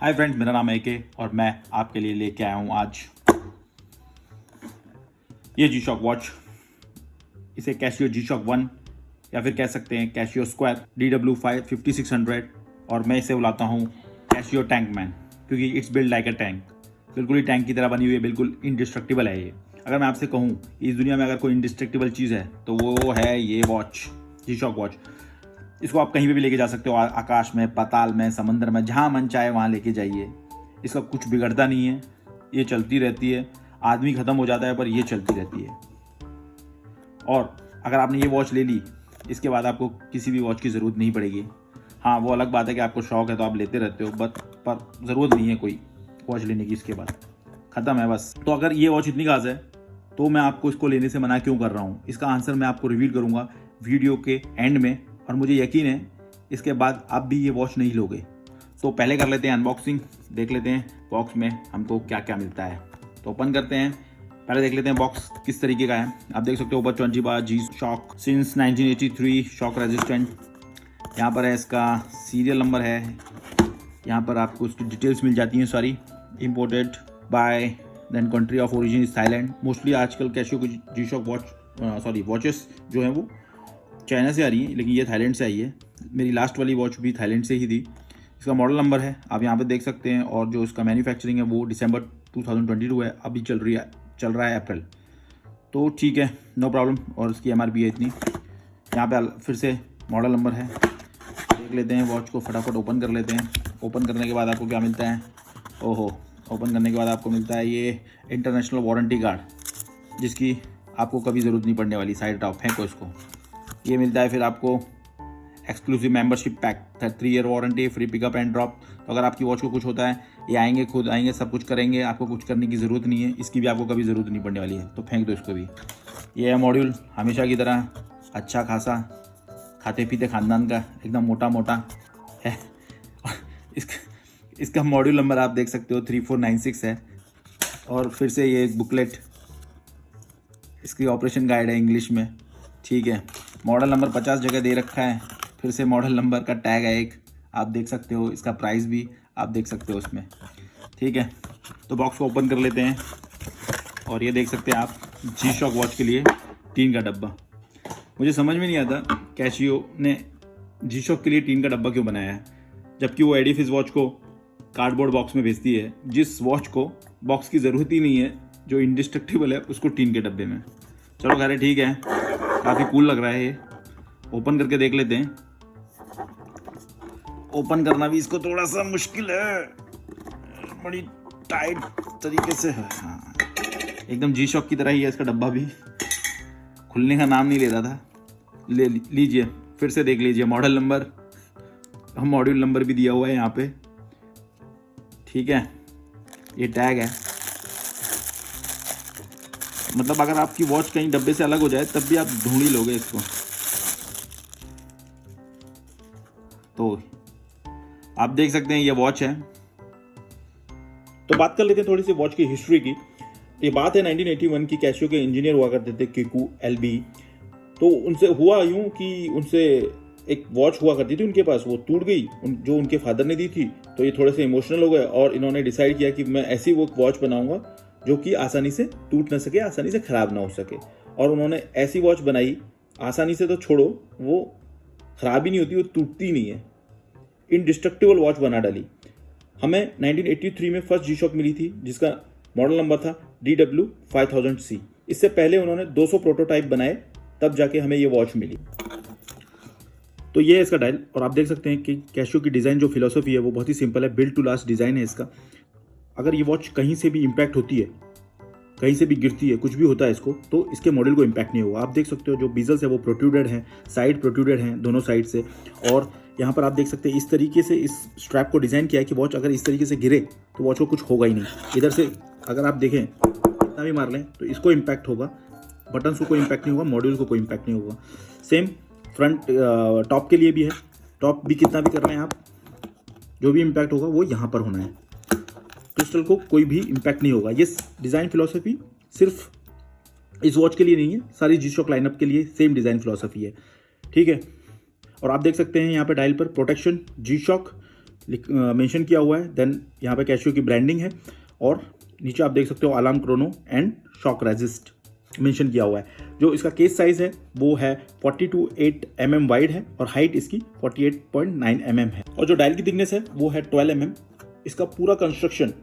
Hi friends, मेरा नाम है के और मैं आपके लिए लेके आया हूँ आज ये G-Shock वॉच। इसे कैसियो G-Shock 1 या फिर कह सकते हैं कैसियो स्क्वायर DW5600, और मैं इसे बुलाता हूँ कैसियो टैंक मैन, क्योंकि it's build like a tank. बिल्कुल ही टैंक की तरह बनी हुई है, बिल्कुल इंडिस्ट्रक्टिबल है ये। अगर मैं आपसे कहूँ इस दुनिया में अगर कोई इंडिस्ट्रक्टिबल चीज़ है तो वो है ये वॉच, G-Shock वॉच। इसको आप कहीं भी लेके जा सकते हो, आकाश में, पाताल में, समंदर में, जहाँ मन चाहे वहाँ लेके जाइए। इसका कुछ बिगड़ता नहीं है, ये चलती रहती है। आदमी ख़त्म हो जाता है पर ये चलती रहती है। और अगर आपने ये वॉच ले ली, इसके बाद आपको किसी भी वॉच की ज़रूरत नहीं पड़ेगी। हाँ, वो अलग बात है कि आपको शौक है तो आप लेते रहते हो, पर ज़रूरत नहीं है कोई वॉच लेने की। इसके बाद ख़त्म है बस। तो अगर ये वॉच इतनी खास है तो मैं आपको इसको लेने से मना क्यों कर रहा हूँ, इसका आंसर मैं आपको रिवील करूँगा वीडियो के एंड में। और मुझे यकीन है इसके बाद आप भी ये वॉच नहीं लोगे। तो पहले कर लेते हैं अनबॉक्सिंग, देख लेते हैं बॉक्स में हमको क्या क्या मिलता है। तो ओपन करते हैं, पहले देख लेते हैं बॉक्स किस तरीके का है। आप देख सकते हो ऊपर 20 बार G-Shock सिंस 1983 शॉक रेजिस्टेंट। यहाँ पर है इसका सीरियल नंबर है, यहाँ पर आपको उसकी डिटेल्स मिल जाती हैं सारी। Imported by then country of origin is Thailand. Mostly आजकल कैसियो की G-Shock वॉचेस जो हैं वो चाइना से आ रही है, लेकिन ये थाईलैंड से आई है। मेरी लास्ट वाली वॉच भी थाईलैंड से ही थी। इसका मॉडल नंबर है आप यहाँ पे देख सकते हैं, और जो इसका मैन्युफैक्चरिंग है वो दिसंबर 2022 है। अभी चल रहा है अप्रैल, तो ठीक है, नो प्रॉब्लम। और इसकी MRP है इतनी। यहाँ पे फिर से मॉडल नंबर है, देख लेते हैं वॉच को, फटाफट ओपन कर लेते हैं। ओपन करने के बाद आपको क्या मिलता है, ओहो, ओपन करने के बाद आपको मिलता है ये इंटरनेशनल वारंटी कार्ड, जिसकी आपको कभी ज़रूरत नहीं पड़ने वाली। साइड टॉप फेंको इसको। ये मिलता है फिर आपको exclusive membership pack, 3 year warranty, free pickup and drop. तो अगर आपकी वॉच को कुछ होता है, ये आएंगे, खुद आएंगे, सब कुछ करेंगे, आपको कुछ करने की ज़रूरत नहीं है। इसकी भी आपको कभी ज़रूरत नहीं पड़ने वाली है, तो फेंक दो इसको भी। ये है मॉड्यूल, हमेशा की तरह अच्छा खासा खाते पीते ख़ानदान का, एकदम मोटा मोटा है। इसका मॉड्यूल नंबर आप देख सकते हो 3496 है। और फिर से ये एक बुकलेट, इसकी ऑपरेशन गाइड है इंग्लिश में, ठीक है। मॉडल नंबर 50 जगह दे रखा है। फिर से मॉडल नंबर का टैग है एक, आप देख सकते हो। इसका प्राइस भी आप देख सकते हो उसमें, ठीक है। तो बॉक्स को ओपन कर लेते हैं, और ये देख सकते हैं आप G-Shock वॉच के लिए टीन का डब्बा। मुझे समझ में नहीं आता कैसियो ने G-Shock के लिए टीन का डब्बा क्यों बनाया है, जबकि वो एडिफिस वॉच को कार्डबोर्ड बॉक्स में भेजती है। जिस वॉच को बॉक्स की ज़रूरत ही नहीं है, जो इंडिस्ट्रक्टिबल है, उसको टीन के डब्बे में। चलो खैर ठीक है, काफ़ी कूल लग रहा है ये। ओपन करके देख लेते हैं। ओपन करना भी इसको थोड़ा सा मुश्किल है, बड़ी टाइट तरीके से है। हाँ, एकदम G-Shock की तरह ही है इसका डब्बा भी, खुलने का नाम नहीं ले रहा था। ले लीजिए, फिर से देख लीजिए मॉडल नंबर, मॉड्यूल नंबर भी दिया हुआ है यहाँ पे, ठीक है। ये टैग है, मतलब अगर आपकी वॉच कहीं डब्बे से अलग हो जाए तब भी आप ढूंढ ही लोगे इसको। तो आप देख सकते हैं ये वॉच है। तो बात कर लेते हैं थोड़ी सी वॉच की हिस्ट्री की। ये बात है 1981 की। कैसियो के इंजीनियर हुआ करते थे किकू LB। तो उनसे हुआ यूं कि उनसे एक वॉच हुआ करती थी उनके पास, वो टूट गई, जो उनके फादर ने दी थी। तो ये थोड़े से इमोशनल हो गए और इन्होंने डिसाइड किया कि मैं ऐसी वो वॉच बनाऊंगा जो कि आसानी से टूट ना सके, आसानी से ख़राब ना हो सके। और उन्होंने ऐसी वॉच बनाई, आसानी से तो छोड़ो, वो ख़राब ही नहीं होती, वो टूटती नहीं है, इंडिस्ट्रक्टिबल वॉच बना डाली। हमें 1983 में फर्स्ट G-Shock मिली थी, जिसका मॉडल नंबर था DW5000C। इससे पहले उन्होंने 200 प्रोटोटाइप बनाए, तब जाके हमें ये वॉच मिली। तो ये है इसका डायल, और आप देख सकते हैं कि कैसियो की डिज़ाइन जो फिलॉसफी है वो बहुत ही सिंपल है, बिल्ड टू लास्ट डिज़ाइन है इसका। अगर ये वॉच कहीं से भी इम्पैक्ट होती है, कहीं से भी गिरती है, कुछ भी होता है इसको, तो इसके मॉडल को इम्पैक्ट नहीं होगा। आप देख सकते हो जो बीजल्स है वो प्रोट्रूडेड हैं, साइड प्रोट्रूडेड हैं दोनों साइड से। और यहाँ पर आप देख सकते हैं इस तरीके से इस स्ट्रैप को डिज़ाइन किया है कि वॉच अगर इस तरीके से गिरे तो वॉच को कुछ होगा ही नहीं। इधर से अगर आप देखें, कितना भी मार लें तो इसको इम्पैक्ट होगा, बटन्स को कोई इम्पैक्ट नहीं होगा, मॉड्यूल को कोई इम्पैक्ट नहीं होगा। सेम फ्रंट टॉप के लिए भी है। टॉप भी कितना भी कर रहे हैं आप, जो भी इम्पैक्ट होगा वो यहाँ पर होना है, क्रिस्टल को कोई भी इम्पैक्ट नहीं होगा। ये डिज़ाइन फिलॉसफी सिर्फ इस वॉच के लिए नहीं है, सारी G-Shock लाइनअप के लिए सेम डिज़ाइन फिलॉसफी है, ठीक है। और आप देख सकते हैं यहाँ पे डायल पर प्रोटेक्शन G-Shock मेंशन किया हुआ है। देन यहाँ पे कैशियो की ब्रांडिंग है और नीचे आप देख सकते हो alarm Chrono and shock resist mention किया हुआ है। जो इसका केस साइज़ है वो है 42.8 mm वाइड है और हाइट इसकी 48.9 mm है और जो डायल की थिकनेस है वो है 12 mm। इसका पूरा कंस्ट्रक्शन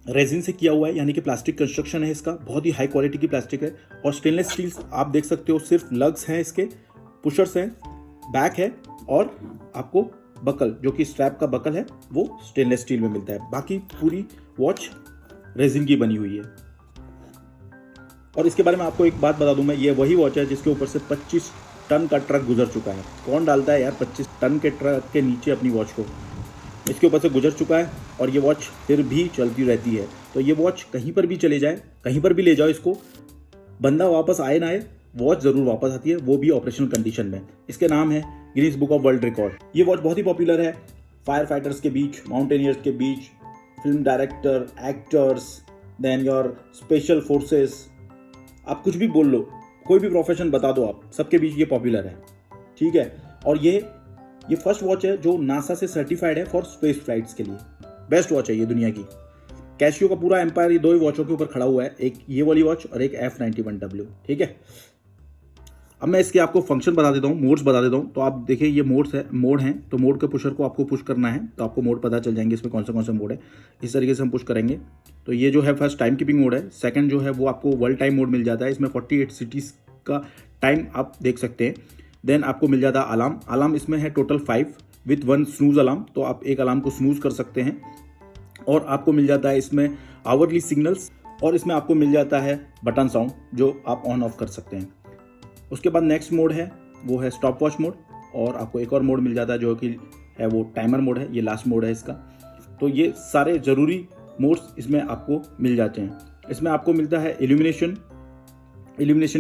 रेजिन से किया हुआ है, यानी कि प्लास्टिक कंस्ट्रक्शन है इसका, बहुत ही हाई क्वालिटी की प्लास्टिक है और स्टेनलेस स्टील आप देख सकते हो। सिर्फ लग्स हैं इसके, पुशर्स हैं, बैक है और आपको बकल जो कि स्ट्रैप का बकल है वो स्टेनलेस स्टील में मिलता है। बाकी पूरी वॉच रेजिन की बनी हुई है। और इसके बारे में आपको एक बात बता दूं मैं, ये वही वॉच है जिसके ऊपर से 25 टन का ट्रक गुजर चुका है। कौन डालता है यार 25 टन के ट्रक के नीचे अपनी वॉच को? इसके ऊपर से गुजर चुका है और ये वॉच फिर भी चलती रहती है। तो ये वॉच कहीं पर भी चले जाए, कहीं पर भी ले जाओ इसको, बंदा वापस आए ना आए, वॉच ज़रूर वापस आती है, वो भी ऑपरेशनल कंडीशन में। इसके नाम है Guinness book of world record. ये वॉच बहुत ही पॉपुलर है फायर फाइटर्स के बीच, माउंटेनियर्स के बीच, film director, actors, then your special forces, आप कुछ भी बोल लो, कोई भी प्रोफेशन बता दो आप, सबके बीच ये पॉपुलर है, ठीक है। और ये फर्स्ट वॉच है जो नासा से सर्टिफाइड है फॉर स्पेस फ्लाइट्स के लिए। बेस्ट वॉच है ये दुनिया की। कैशियो का पूरा एम्पायर ये दो ही वॉचों के ऊपर खड़ा हुआ है, एक ये वाली वॉच और एक F91W, ठीक है। अब मैं इसके आपको फंक्शन बता देता हूँ, मोड्स बता देता हूँ। तो आप देखिए ये मोड हैं, तो मोड के पुशर को आपको पुश करना है तो आपको मोड पता चल जाएंगे इसमें कौन से मोड है। इस तरीके से हम पुश करेंगे तो ये जो है फर्स्ट टाइम कीपिंग मोड है, सेकंड जो है वो आपको वर्ल्ड टाइम मोड मिल जाता है। इसमें 48 सिटीज़ का टाइम आप देख सकते हैं। देन आपको मिल जाता है अलार्म इसमें है टोटल 5 विथ 1 स्नूज अलार्म, तो आप एक अलार्म को स्नूज कर सकते हैं। और आपको मिल जाता है इसमें आवरली सिग्नल्स और इसमें आपको मिल जाता है बटन साउंड जो आप ऑन ऑफ कर सकते हैं। उसके बाद नेक्स्ट मोड है वो है स्टॉप वॉच मोड और आपको एक और मोड मिल जाता है जो कि है वो टाइमर मोड है, ये लास्ट मोड है इसका। तो ये सारे ज़रूरी मोड्स इसमें आपको मिल जाते हैं। इसमें आपको मिलता है इल्यूमिनेशन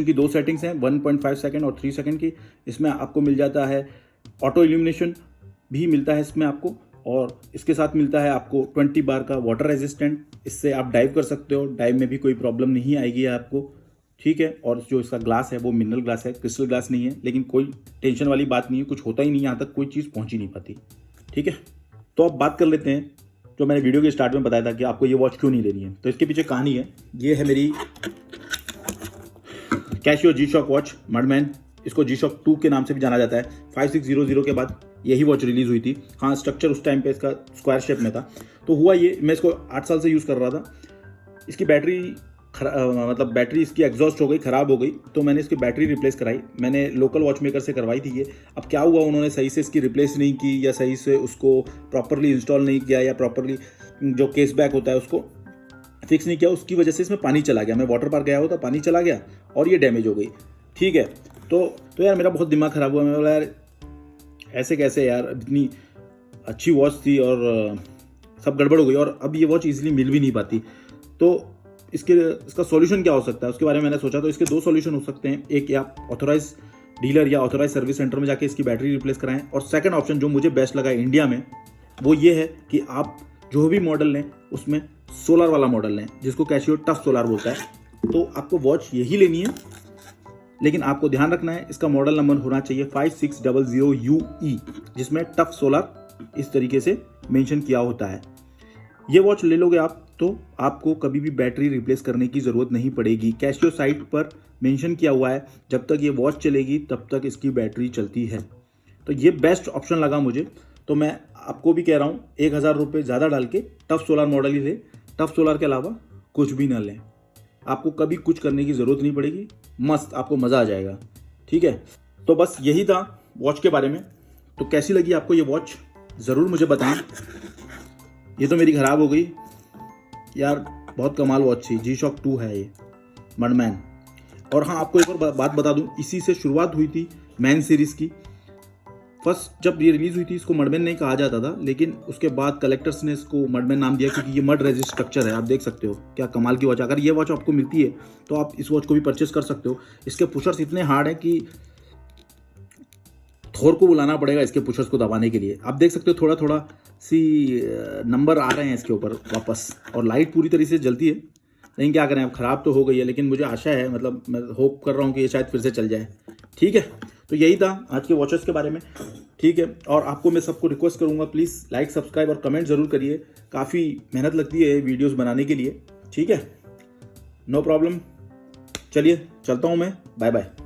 की 2 सेटिंग्स हैं, 1.5 सेकंड और 3 सेकंड की। इसमें आपको मिल जाता है ऑटो इल्यूमिनेशन भी मिलता है इसमें आपको, और इसके साथ मिलता है आपको 20 बार का वाटर रेजिस्टेंट, इससे आप डाइव कर सकते हो, डाइव में भी कोई प्रॉब्लम नहीं आएगी आपको, ठीक है। और जो इसका ग्लास है वो मिनरल ग्लास है, क्रिस्टल ग्लास नहीं है, लेकिन कोई टेंशन वाली बात नहीं है, कुछ होता ही नहीं, यहाँ तक कोई चीज़ पहुँच ही नहीं पाती, ठीक है। तो अब बात कर लेते हैं जो मैंने वीडियो के स्टार्ट में बताया था कि आपको ये वॉच क्यों नहीं लेनी है। तो इसके पीछे कहानी है, ये है मेरी कैशियो G-Shock वॉच मडमैन, इसको G-Shock 2 के नाम से भी जाना जाता है। 5600 के बाद यही वॉच रिलीज़ हुई थी। हाँ, स्ट्रक्चर उस टाइम पे इसका स्क्वायर शेप में था। तो हुआ ये, मैं इसको 8 साल से यूज़ कर रहा था। इसकी बैटरी इसकी एग्जॉस्ट हो गई, ख़राब हो गई, तो मैंने इसकी बैटरी रिप्लेस कराई। मैंने लोकल वॉच मेकर से करवाई थी ये। अब क्या हुआ, उन्होंने सही से इसकी रिप्लेस नहीं की या सही से उसको प्रॉपरली इंस्टॉल नहीं किया या प्रॉपरली जो केस बैक होता है उसको फिक्स नहीं किया, उसकी वजह से इसमें पानी चला गया। मैं वाटर पार्क गया होता, पानी चला गया और ये डैमेज हो गई, ठीक है। तो यार मेरा बहुत दिमाग ख़राब हुआ। मैं बोला यार ऐसे कैसे यार, इतनी अच्छी वॉच थी और सब गड़बड़ हो गई और अब ये वॉच ईजिली मिल भी नहीं पाती। तो इसका सॉल्यूशन क्या हो सकता है, उसके बारे में मैंने सोचा। तो इसके 2 सॉल्यूशन हो सकते हैं। एक, या ऑथोराइज डीलर या ऑथोराइज सर्विस सेंटर में जाके इसकी बैटरी रिप्लेस कराएं, और सेकंड ऑप्शन जो मुझे बेस्ट लगा इंडिया में वो ये है कि आप जो भी मॉडल लें उसमें सोलर वाला मॉडल लें, जिसको कैशियो टफ सोलर बोलता है। तो आपको वॉच यही लेनी है, लेकिन आपको ध्यान रखना है इसका मॉडल नंबर होना चाहिए 5600UE, जिसमें टफ सोलर इस तरीके से मेंशन किया होता है। ये वॉच ले लोगे आप तो आपको कभी भी बैटरी रिप्लेस करने की ज़रूरत नहीं पड़ेगी। कैशियो साइट पर मेंशन किया हुआ है जब तक ये वॉच चलेगी तब तक इसकी बैटरी चलती है। तो ये बेस्ट ऑप्शन लगा मुझे, तो मैं आपको भी कह रहा हूँ 1000 रुपये ज़्यादा डाल के टफ सोलर मॉडल ही ले। टफ सोलर के अलावा कुछ भी ना लें, आपको कभी कुछ करने की ज़रूरत नहीं पड़ेगी, मस्त आपको मज़ा आ जाएगा, ठीक है। तो बस यही था वॉच के बारे में। तो कैसी लगी आपको ये वॉच ज़रूर मुझे बताएं। ये तो मेरी ख़राब हो गई यार, बहुत कमाल वॉच थी। G-Shock 2 है ये मडमैन। और हाँ, आपको एक और बात बता दूं, इसी से शुरुआत हुई थी मैन सीरीज़ की। फर्स्ट जब ये रिलीज़ हुई थी इसको मडमैन नहीं कहा जाता था, लेकिन उसके बाद कलेक्टर्स ने इसको मडमैन नाम दिया क्योंकि ये मड रेजिस्ट स्ट्रक्चर है। आप देख सकते हो क्या कमाल की वॉच। अगर ये वॉच आपको मिलती है तो आप इस वॉच को भी परचेस कर सकते हो। इसके पुशर्स इतने हार्ड हैं कि थोर को बुलाना पड़ेगा इसके पुशर्स को दबाने के लिए। आप देख सकते हो थोड़ा थोड़ा सी नंबर आ रहे हैं इसके ऊपर वापस, और लाइट पूरी तरीके से जलती है। लेकिन क्या करें, अब ख़राब तो हो गई है, लेकिन मुझे आशा है, मतलब मैं होप कर रहा हूँ कि ये शायद फिर से चल जाए, ठीक है। तो यही था आज के वॉचेस के बारे में। ठीक है। और आपको मैं सबको रिक्वेस्ट करूँगा, प्लीज़ लाइक, सब्सक्राइब और कमेंट ज़रूर करिए। काफ़ी मेहनत लगती है वीडियोस बनाने के लिए, ठीक है। नो प्रॉब्लम, चलिए चलता हूँ मैं, बाय बाय।